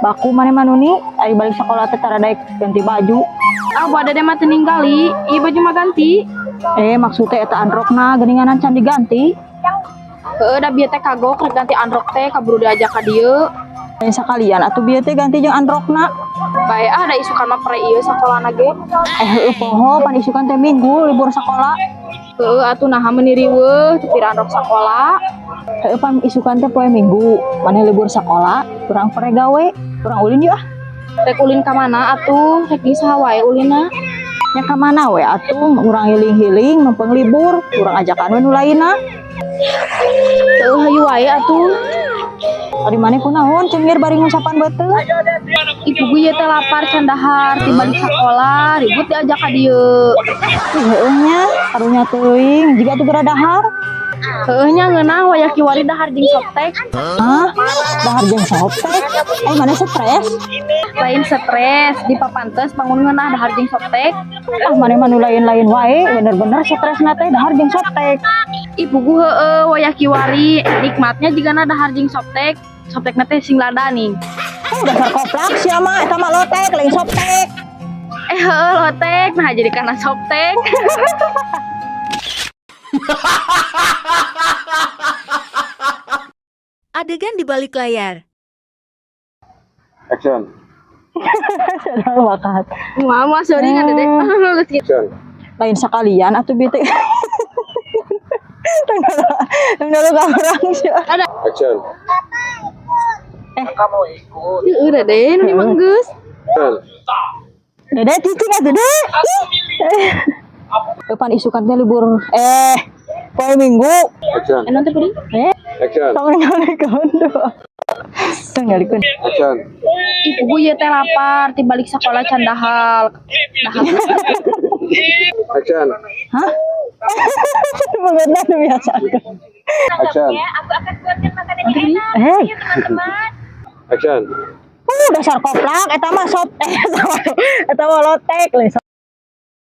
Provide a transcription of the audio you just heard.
baku mana manuni ari balik sekolah teh tara daek ganti baju. Ah pada deh mah tinggali, iya baju mah ganti. Maksudnya eta androkna geuninganan can diganti. Da bieu teh kagok rek ganti androk teh kaburu diajak ka dieu. Sakalian atuh bieu teh ganti jeung androkna. Bae da isukan mah pre ieu sakolana ge. Poho pan isukan teh minggu libur sekolah. Atuh naha meuni riweuh teu pira androk sakola. Pan isukan teh poe minggu, maneh libur sekolah, kurang pere gawe, kurang ulin yuk ah. Rek ulin ka mana atuh? Rek di saha wae ulinna? Nya ka mana we atuh, urang hiling-hiling mempeng libur, urang ajakan we nu lainna. Teu hayu wae atuh. Ari maneh kunaon cengir bari ngusapan beuteuh? Ibu gue teh lapar can dahar ti balik sakola, ribut diajak ka dieu. Heueuh nya, karunya teuing, jiga atuh geura dahar. Heueuh nya ngeunah waya kiwari dahar jeung softtek. Hah? Dahar jeung softtek? Maneh stres? Lain stres, di papantes bangun ngeunah dahar jeung softtek. Maneh mah nu lain-lain wae, bener-bener stresna teh dahar jeung softtek. Ibu gue waya kiwari, nikmatnya jigana dahar jeung softtek. Softtekna teh sing lada nih. Dasar koplak sia mah eta mah lotek lain softtek. Lotek, nah jadi karena softtek. Adegan di balik layar. Action. Sadar bakat. Mama sorry kan Dedek. Action. Lain sekalian atuh bieu teh. Tang dalu ka urang sia. Action. Udah deh, nu manggeus. Action. Dede cicing atuh deh. Depan isukan teh libur poe minggu. Action. Nanti pudi. Action. Tong ngalikeun tuh. Tong ngalikeun. Action. Ibu gue teh lapar, ti balik sekolah can dahal. Action. Hah? Bangetna nu biasa. Action. Action. Dasar koplak eta mah eta mah lotek